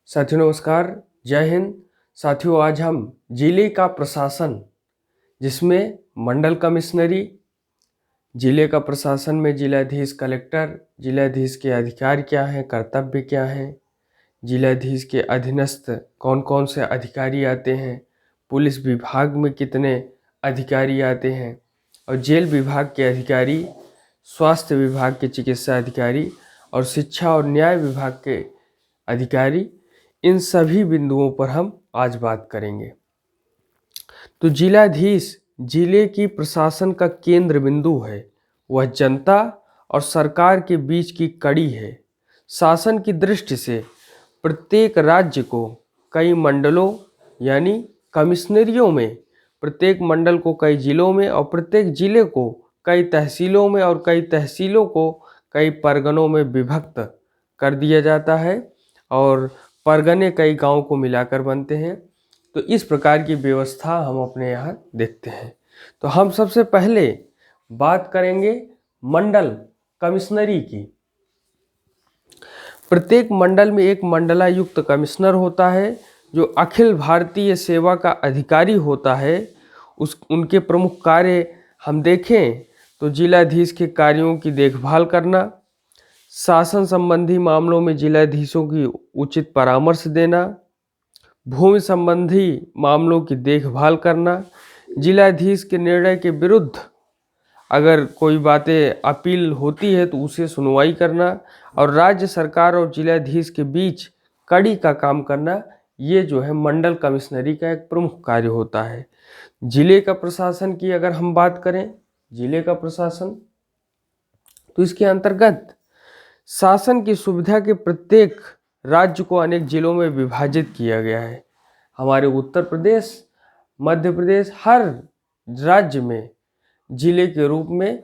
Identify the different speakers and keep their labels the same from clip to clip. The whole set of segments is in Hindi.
Speaker 1: साथियों नमस्कार, जय हिंद। साथियों आज हम जिले का प्रशासन जिसमें मंडल कमिश्नरी, जिले का प्रशासन में जिलाधीश, कलेक्टर, जिलाधीश के अधिकार क्या हैं, कर्तव्य क्या हैं, जिलाधीश के अधीनस्थ कौन कौन से अधिकारी आते हैं, पुलिस विभाग में कितने अधिकारी आते हैं और जेल विभाग के अधिकारी, स्वास्थ्य विभाग के चिकित्सा अधिकारी और शिक्षा और न्याय विभाग के अधिकारी, इन सभी बिंदुओं पर हम आज बात करेंगे। तो जिलाधीश जिले की प्रशासन का केंद्र बिंदु है। वह जनता और सरकार के बीच की कड़ी है। शासन की दृष्टि से प्रत्येक राज्य को कई मंडलों यानी कमिश्नरियों में, प्रत्येक मंडल को कई जिलों में और प्रत्येक जिले को कई तहसीलों में और कई तहसीलों को कई परगनों में विभक्त कर दिया जाता है और परगने कई गांव को मिलाकर बनते हैं। तो इस प्रकार की व्यवस्था हम अपने यहाँ देखते हैं। तो हम सबसे पहले बात करेंगे मंडल कमिश्नरी की। प्रत्येक मंडल में एक मंडलायुक्त कमिश्नर होता है जो अखिल भारतीय सेवा का अधिकारी होता है। उनके प्रमुख कार्य हम देखें तो जिलाधीश के कार्यों की देखभाल करना, शासन संबंधी मामलों में जिलाधीशों की उचित परामर्श देना, भूमि संबंधी मामलों की देखभाल करना, जिलाधीश के निर्णय के विरुद्ध अगर कोई बातें अपील होती है तो उसे सुनवाई करना और राज्य सरकार और जिलाधीश के बीच कड़ी का काम करना, ये जो है मंडल कमिश्नरी का एक प्रमुख कार्य होता है। जिले का प्रशासन की अगर हम बात करें, जिले का प्रशासन तो इसके अंतर्गत शासन की सुविधा के प्रत्येक राज्य को अनेक जिलों में विभाजित किया गया है। हमारे उत्तर प्रदेश, मध्य प्रदेश, हर राज्य में जिले के रूप में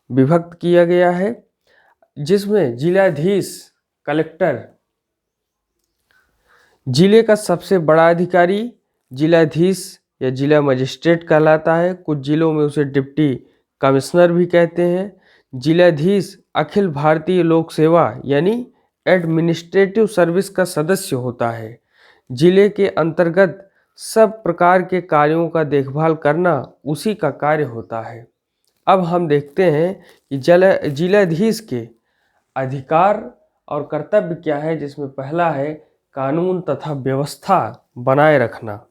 Speaker 1: विभक्त किया गया है, जिसमें जिलाधीश, कलेक्टर, जिले का सबसे बड़ा अधिकारी जिलाधीश या जिला मजिस्ट्रेट कहलाता है। कुछ जिलों में उसे डिप्टी कमिश्नर भी कहते हैं। जिलाधीश अखिल भारतीय लोक सेवा यानी एडमिनिस्ट्रेटिव सर्विस का सदस्य होता है। जिले के अंतर्गत सब प्रकार के कार्यों का देखभाल करना उसी का कार्य होता है। अब हम देखते हैं कि जिलाधीश के अधिकार और कर्तव्य क्या है, जिसमें पहला है कानून तथा व्यवस्था बनाए रखना।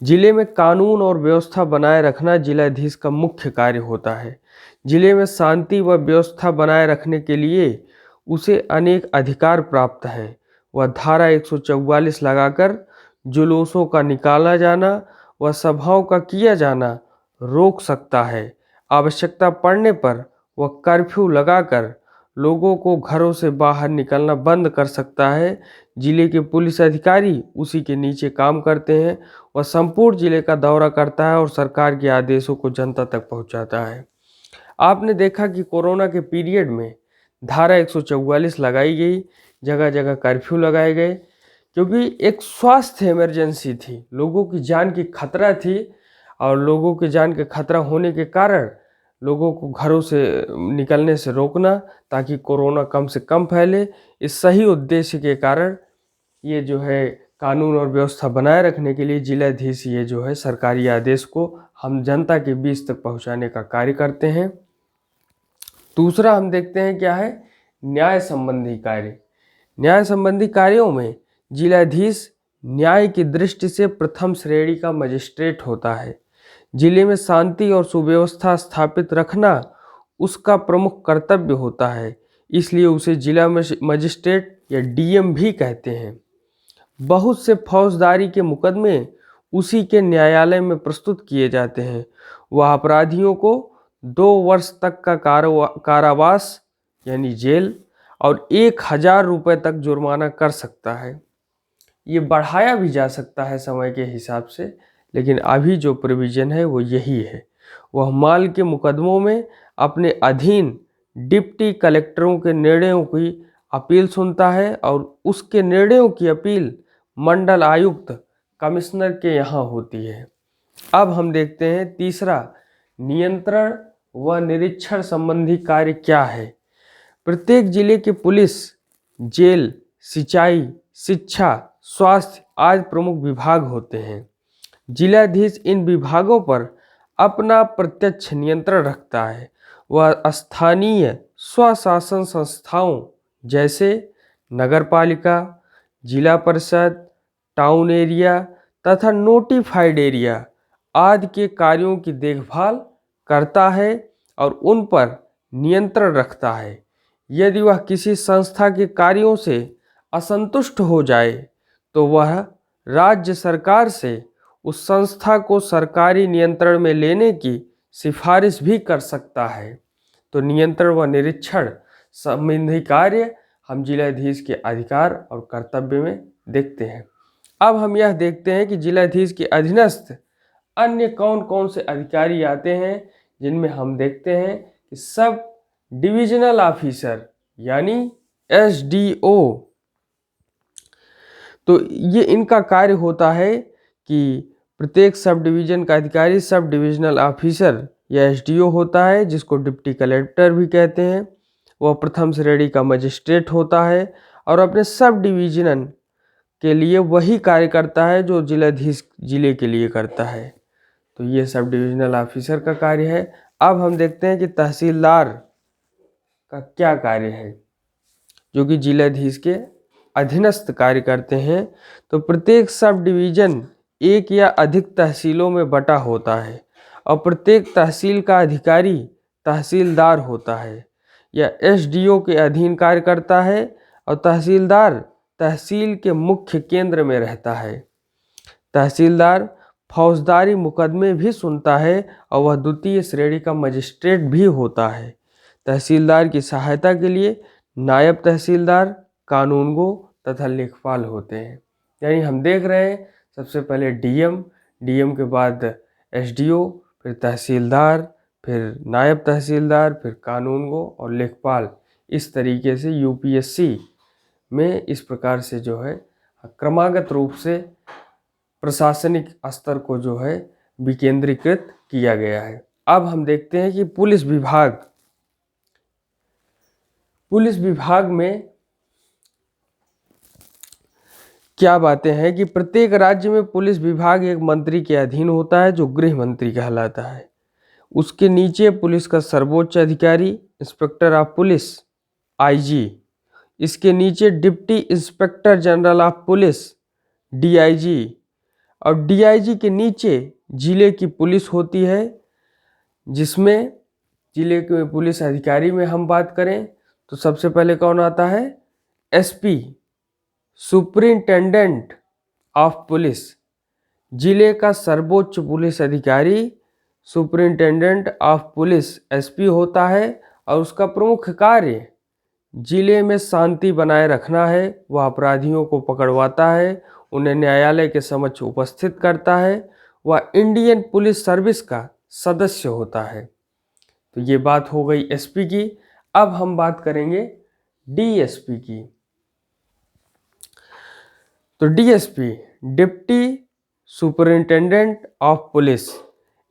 Speaker 1: जिले में कानून और व्यवस्था बनाए रखना जिलाधीश का मुख्य कार्य होता है। जिले में शांति व व्यवस्था बनाए रखने के लिए उसे अनेक अधिकार प्राप्त हैं। वह धारा 144 लगाकर जुलूसों का निकाला जाना व सभाओं का किया जाना रोक सकता है। आवश्यकता पड़ने पर वह कर्फ्यू लगाकर लोगों को घरों से बाहर निकलना बंद कर सकता है। जिले के पुलिस अधिकारी उसी के नीचे काम करते हैं। वह संपूर्ण जिले का दौरा करता है और सरकार के आदेशों को जनता तक पहुंचाता है। आपने देखा कि कोरोना के पीरियड में धारा 144 लगाई गई, जगह जगह कर्फ्यू लगाए गए, क्योंकि एक स्वास्थ्य इमरजेंसी थी, लोगों की जान की खतरा थी और लोगों की जान के खतरा होने के कारण लोगों को घरों से निकलने से रोकना ताकि कोरोना कम से कम फैले। इस सही उद्देश्य के कारण ये जो है कानून और व्यवस्था बनाए रखने के लिए जिलाधीश ये जो है सरकारी आदेश को हम जनता के बीच तक पहुंचाने का कार्य करते हैं। दूसरा हम देखते हैं क्या है, न्याय संबंधी कार्य। न्याय संबंधी कार्यों में जिलाधीश न्याय की दृष्टि से प्रथम श्रेणी का मजिस्ट्रेट होता है। जिले में शांति और सुव्यवस्था स्थापित रखना उसका प्रमुख कर्तव्य होता है, इसलिए उसे जिला मजिस्ट्रेट या डीएम भी कहते हैं। बहुत से फौजदारी के मुकदमे उसी के न्यायालय में प्रस्तुत किए जाते हैं। वह अपराधियों को 2 वर्ष तक का कारावास यानी जेल और 1000 रुपये तक जुर्माना कर सकता है। ये बढ़ाया भी जा सकता है समय के हिसाब से, लेकिन अभी जो प्रोविज़न है वो यही है। वह माल के मुकदमों में अपने अधीन डिप्टी कलेक्टरों के निर्णयों की अपील सुनता है और उसके निर्णयों की अपील मंडल आयुक्त कमिश्नर के यहाँ होती है। अब हम देखते हैं तीसरा, नियंत्रण व निरीक्षण संबंधी कार्य क्या है। प्रत्येक जिले के पुलिस, जेल, सिंचाई, शिक्षा, स्वास्थ्य आदि प्रमुख विभाग होते हैं। जिलाधीश इन विभागों पर अपना प्रत्यक्ष नियंत्रण रखता है। वह स्थानीय स्वशासन संस्थाओं जैसे नगरपालिका, जिला परिषद, टाउन एरिया तथा नोटिफाइड एरिया आदि के कार्यों की देखभाल करता है और उन पर नियंत्रण रखता है। यदि वह किसी संस्था के कार्यों से असंतुष्ट हो जाए तो वह राज्य सरकार से उस संस्था को सरकारी नियंत्रण में लेने की सिफारिश भी कर सकता है। तो नियंत्रण व निरीक्षण संबंधी कार्य हम जिलाधीश के अधिकार और कर्तव्य में देखते हैं। अब हम यह देखते हैं कि जिलाधीश के अधीनस्थ अन्य कौन कौन से अधिकारी आते हैं, जिनमें हम देखते हैं कि सब डिविजनल ऑफिसर यानी एसडीओ। तो ये इनका कार्य होता है कि प्रत्येक सब डिवीजन का अधिकारी सब डिविजनल ऑफिसर या एसडीओ होता है, जिसको डिप्टी कलेक्टर भी कहते हैं। वह प्रथम श्रेणी का मजिस्ट्रेट होता है और अपने सब डिवीजन के लिए वही कार्य करता है जो जिलाधीश जिले के लिए करता है। तो ये सब डिविजनल ऑफिसर का कार्य है। अब हम देखते हैं कि तहसीलदार का क्या कार्य है, जो कि जिलाधीश के अधीनस्थ कार्य करते हैं। तो प्रत्येक सब डिवीजन एक या अधिक तहसीलों में बटा होता है और प्रत्येक तहसील का अधिकारी तहसीलदार होता है या एसडीओ के अधीन कार्य करता है और तहसीलदार तहसील के मुख्य केंद्र में रहता है। तहसीलदार फौजदारी मुकदमे भी सुनता है और वह द्वितीय श्रेणी का मजिस्ट्रेट भी होता है। तहसीलदार की सहायता के लिए नायब तहसीलदार, कानूनगो तथा लेखपाल होते हैं। यानी हम देख रहे हैं सबसे पहले डीएम, डीएम के बाद एसडीओ, फिर तहसीलदार, फिर नायब तहसीलदार, फिर कानूनगो और लेखपाल। इस तरीके से यूपीएससी में इस प्रकार से जो है क्रमागत रूप से प्रशासनिक स्तर को जो है विकेंद्रीकृत किया गया है। अब हम देखते हैं कि पुलिस विभाग में क्या बातें हैं कि प्रत्येक राज्य में पुलिस विभाग एक मंत्री के अधीन होता है जो गृह मंत्री कहलाता है। उसके नीचे पुलिस का सर्वोच्च अधिकारी इंस्पेक्टर ऑफ पुलिस आईजी, इसके नीचे deputy inspector general of police DIG और डीआईजी के नीचे जिले की पुलिस होती है, जिसमें जिले के पुलिस अधिकारी में हम बात करें तो सबसे पहले कौन आता है? SP, superintendent of police. जिले का सर्वोच्च पुलिस अधिकारी सुपरिंटेंडेंट ऑफ पुलिस एसपी होता है और उसका प्रमुख कार्य जिले में शांति बनाए रखना है। वह अपराधियों को पकड़वाता है, उन्हें न्यायालय के समक्ष उपस्थित करता है। वह इंडियन पुलिस सर्विस का सदस्य होता है। तो ये बात हो गई एसपी की। अब हम बात करेंगे डीएसपी की। तो DSP deputy superintendent of police.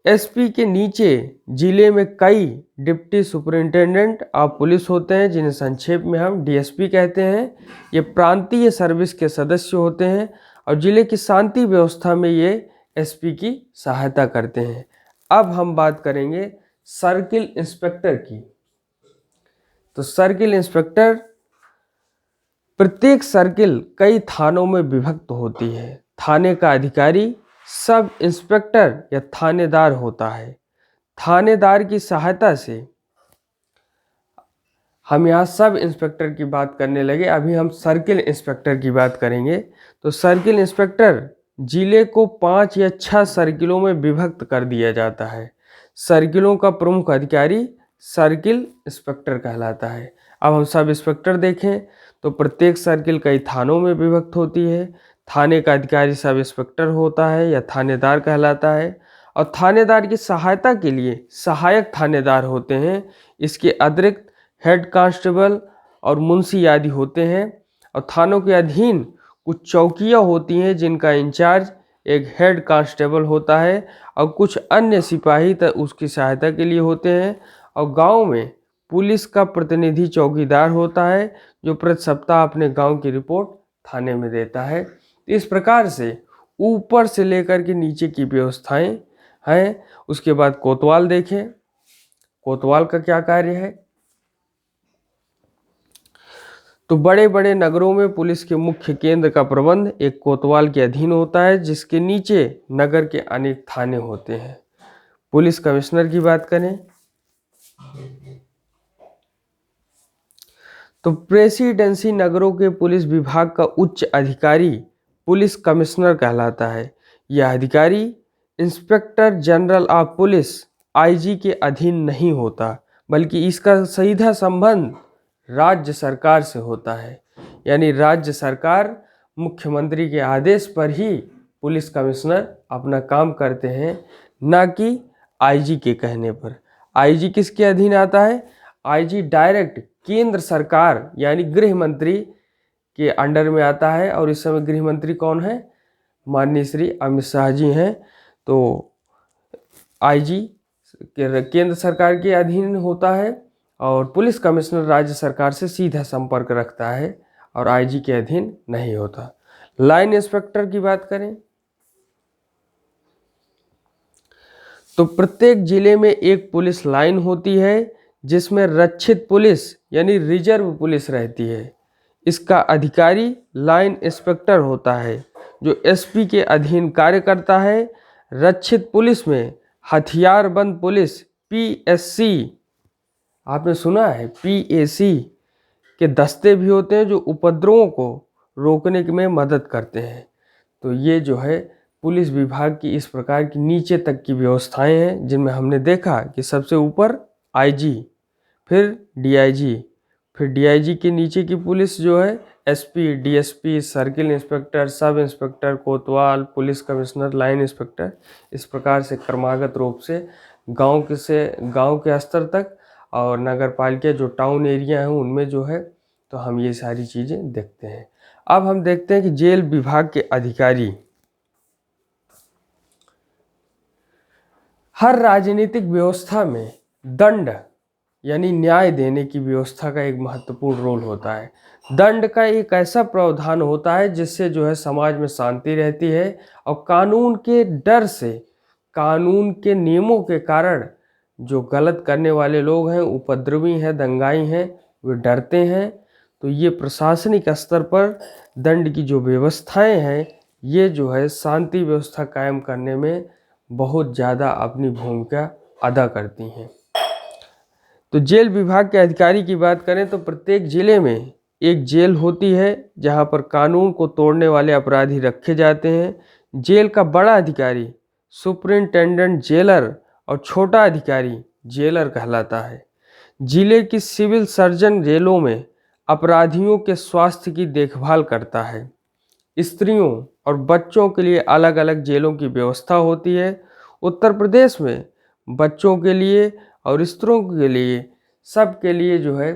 Speaker 1: SP के नीचे जिले में कई डिप्टी सुपरिंटेंडेंट ऑफ पुलिस होते हैं, जिन्हें संक्षेप में हम डीएसपी कहते हैं। ये प्रांतीय सर्विस के सदस्य होते हैं और जिले की शांति व्यवस्था में ये एसपी की सहायता करते हैं। अब हम बात करेंगे सर्किल इंस्पेक्टर की। तो सर्किल इंस्पेक्टर, प्रत्येक सर्किल कई थानों में विभक्त होती है। थाने का अधिकारी सब इंस्पेक्टर या थानेदार होता है। थानेदार की सहायता से हम यहाँ सब इंस्पेक्टर की बात करने लगे, अभी हम सर्किल इंस्पेक्टर की बात करेंगे। तो सर्किल इंस्पेक्टर जिले को 5 या 6 सर्किलों में विभक्त कर दिया जाता है। सर्किलों का प्रमुख अधिकारी सर्किल इंस्पेक्टर कहलाता है। अब हम सब इंस्पेक्टर देखें तो प्रत्येक सर्किल कई थानों में विभक्त होती है। थाने का अधिकारी सब इंस्पेक्टर होता है या थानेदार कहलाता है और थानेदार की सहायता के लिए सहायक थानेदार होते हैं। इसके अतिरिक्त हेड कांस्टेबल और मुंशी आदि होते हैं और थानों के अधीन कुछ चौकियां होती हैं जिनका इंचार्ज एक हेड कांस्टेबल होता है और कुछ अन्य सिपाही उसकी सहायता के लिए होते हैं। और गांव में पुलिस का प्रतिनिधि चौकीदार होता है जो प्रति सप्ताह अपने गांव की रिपोर्ट थाने में देता है। इस प्रकार से ऊपर से लेकर के नीचे की व्यवस्थाएं हैं। उसके बाद कोतवाल देखें, कोतवाल का क्या कार्य है। तो बड़े बड़े नगरों में पुलिस के मुख्य केंद्र का प्रबंध एक कोतवाल के अधीन होता है, जिसके नीचे नगर के अनेक थाने होते हैं। पुलिस कमिश्नर की बात करें तो प्रेसिडेंसी नगरों के पुलिस विभाग का उच्च अधिकारी पुलिस कमिश्नर कहलाता है। यह अधिकारी inspector general of police IG के अधीन नहीं होता, बल्कि इसका सीधा संबंध राज्य सरकार से होता है। यानी राज्य सरकार मुख्यमंत्री के आदेश पर ही पुलिस कमिश्नर अपना काम करते हैं, ना कि आईजी के कहने पर। आईजी किसके अधीन आता है? आईजी डायरेक्ट केंद्र सरकार यानी गृह मंत्री के अंडर में आता है। और इस समय गृह मंत्री कौन है? माननीय श्री अमित शाह जी हैं। तो आईजी केंद्र सरकार के अधीन होता है और पुलिस कमिश्नर राज्य सरकार से सीधा संपर्क रखता है और आईजी के अधीन नहीं होता। लाइन इंस्पेक्टर की बात करें तो प्रत्येक जिले में एक पुलिस लाइन होती है, जिसमें रक्षित पुलिस यानी रिजर्व पुलिस रहती है। इसका अधिकारी लाइन इंस्पेक्टर होता है, जो एसपी के अधीन कार्य करता है। रक्षित पुलिस में हथियारबंद पुलिस पीएससी, आपने सुना है पीएसी के दस्ते भी होते हैं, जो उपद्रवों को रोकने में मदद करते हैं। तो ये जो है पुलिस विभाग की इस प्रकार की नीचे तक की व्यवस्थाएं हैं, जिनमें हमने देखा कि सबसे ऊपर आईजी, फिर डीआईजी, फिर डीआईजी के नीचे की पुलिस जो है SP, DSP, circle inspector, sub inspector, कोतवाल, पुलिस कमिश्नर, लाइन इंस्पेक्टर। इस प्रकार से क्रमागत रूप से गांव के स्तर तक और नगर पालिका जो टाउन एरिया है उनमें जो है, तो हम ये सारी चीज़ें देखते हैं। अब हम देखते हैं कि जेल विभाग के अधिकारी हर राजनीतिक व्यवस्था में दंड यानी न्याय देने की व्यवस्था का एक महत्वपूर्ण रोल होता है। दंड का एक ऐसा प्रावधान होता है जिससे जो है समाज में शांति रहती है और कानून के डर से, कानून के नियमों के कारण जो गलत करने वाले लोग हैं, उपद्रवी हैं, दंगाई हैं, वे डरते हैं। तो ये प्रशासनिक स्तर पर दंड की जो व्यवस्थाएं हैं, ये जो है शांति व्यवस्था कायम करने में बहुत ज़्यादा अपनी भूमिका अदा करती हैं। तो जेल विभाग के अधिकारी की बात करें तो प्रत्येक जिले में एक जेल होती है, जहां पर कानून को तोड़ने वाले अपराधी रखे जाते हैं। जेल का बड़ा अधिकारी सुपरिंटेंडेंट जेलर और छोटा अधिकारी जेलर कहलाता है। जिले की सिविल सर्जन जेलों में अपराधियों के स्वास्थ्य की देखभाल करता है। स्त्रियों और बच्चों के लिए अलग अलग जेलों की व्यवस्था होती है। उत्तर प्रदेश में बच्चों के लिए और स्त्रियों के लिए, सब के लिए जो है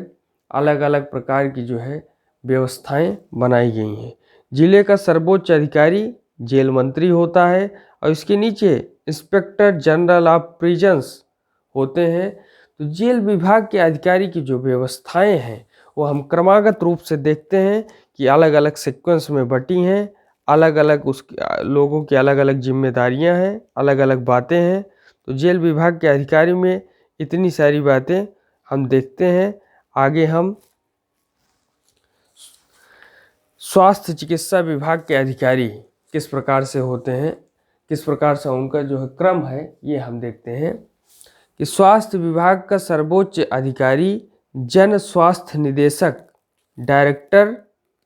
Speaker 1: अलग अलग प्रकार की जो है व्यवस्थाएं बनाई गई हैं। जिले का सर्वोच्च अधिकारी जेल मंत्री होता है और इसके नीचे इंस्पेक्टर जनरल ऑफ प्रिजन्स होते हैं। तो जेल विभाग के अधिकारी की जो व्यवस्थाएं हैं वो हम क्रमागत रूप से देखते हैं कि अलग अलग सीक्वेंस में बटी हैं, अलग अलग लोगों की अलग अलग जिम्मेदारियां हैं, अलग अलग बातें हैं। तो जेल विभाग के अधिकारी में इतनी सारी बातें हम देखते हैं। आगे हम स्वास्थ्य चिकित्सा विभाग के अधिकारी किस प्रकार से होते हैं, किस प्रकार से उनका जो है क्रम है, ये हम देखते हैं कि स्वास्थ्य विभाग का सर्वोच्च अधिकारी जन स्वास्थ्य निदेशक डायरेक्टर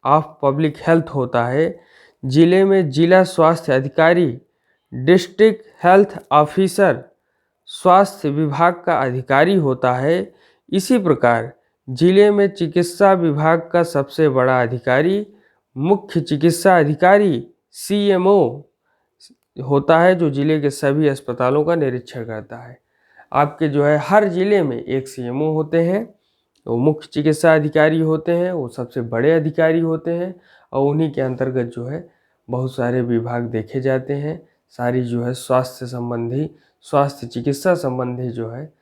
Speaker 1: ऑफ पब्लिक हेल्थ होता है। जिले में जिला स्वास्थ्य अधिकारी डिस्ट्रिक्ट हेल्थ ऑफिसर स्वास्थ्य विभाग का अधिकारी होता है। इसी प्रकार जिले में चिकित्सा विभाग का सबसे बड़ा अधिकारी मुख्य चिकित्सा अधिकारी सीएमओ होता है, जो जिले के सभी अस्पतालों का निरीक्षण करता है। आपके जो है हर जिले में एक सीएमओ होते हैं, वो मुख्य चिकित्सा अधिकारी होते हैं, वो सबसे बड़े अधिकारी होते हैं और उन्हीं के अंतर्गत जो है बहुत सारे विभाग देखे जाते हैं। सारी जो है स्वास्थ्य संबंधी, स्वास्थ्य चिकित्सा संबंधी जो है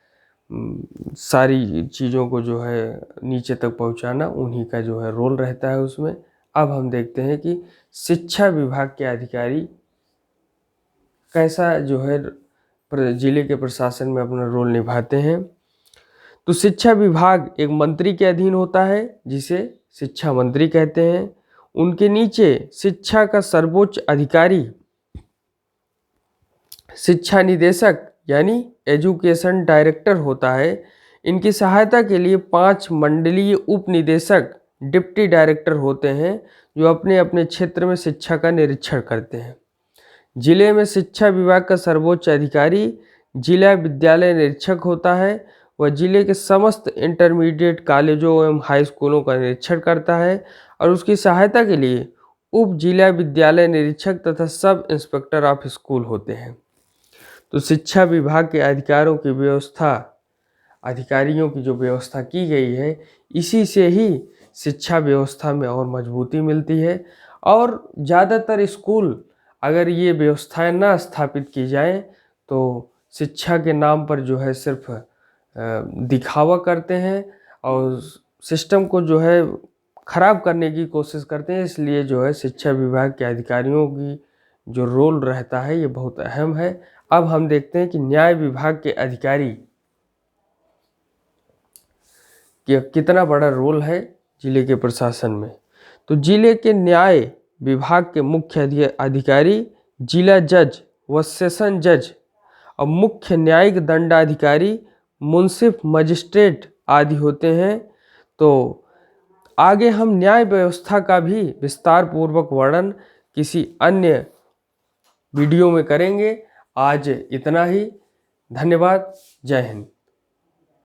Speaker 1: सारी चीज़ों को जो है नीचे तक पहुंचाना उन्हीं का जो है रोल रहता है उसमें। अब हम देखते हैं कि शिक्षा विभाग के अधिकारी कैसा जो है जिले के प्रशासन में अपना रोल निभाते हैं। तो शिक्षा विभाग एक मंत्री के अधीन होता है जिसे शिक्षा मंत्री कहते हैं। उनके नीचे शिक्षा का सर्वोच्च अधिकारी शिक्षा निदेशक यानी एजुकेशन डायरेक्टर होता है। इनकी सहायता के लिए 5 मंडलीय उप निदेशक डिप्टी डायरेक्टर होते हैं जो अपने अपने क्षेत्र में शिक्षा का निरीक्षण करते हैं। जिले में शिक्षा विभाग का सर्वोच्च अधिकारी जिला विद्यालय निरीक्षक होता है। वह जिले के समस्त इंटरमीडिएट कॉलेजों एवं हाई स्कूलों का निरीक्षण करता है और उसकी सहायता के लिए उप जिला विद्यालय निरीक्षक तथा सब इंस्पेक्टर ऑफ स्कूल होते हैं। तो शिक्षा विभाग के अधिकारियों की जो व्यवस्था की गई है, इसी से ही शिक्षा व्यवस्था में और मजबूती मिलती है। और ज़्यादातर स्कूल अगर ये व्यवस्थाएं ना स्थापित की जाएं तो शिक्षा के नाम पर जो है सिर्फ दिखावा करते हैं और सिस्टम को जो है ख़राब करने की कोशिश करते हैं। इसलिए जो है शिक्षा विभाग के अधिकारियों की जो रोल रहता है ये बहुत अहम है। अब हम देखते हैं कि न्याय विभाग के अधिकारी कि कितना बड़ा रोल है जिले के प्रशासन में। तो जिले के न्याय विभाग के मुख्य अधिकारी जिला जज व सेशन जज और मुख्य न्यायिक दंडाधिकारी मुंसिफ मजिस्ट्रेट आदि होते हैं। तो आगे हम न्याय व्यवस्था का भी विस्तार पूर्वक वर्णन किसी अन्य वीडियो में करेंगे। आज इतना ही। धन्यवाद। जय हिंद।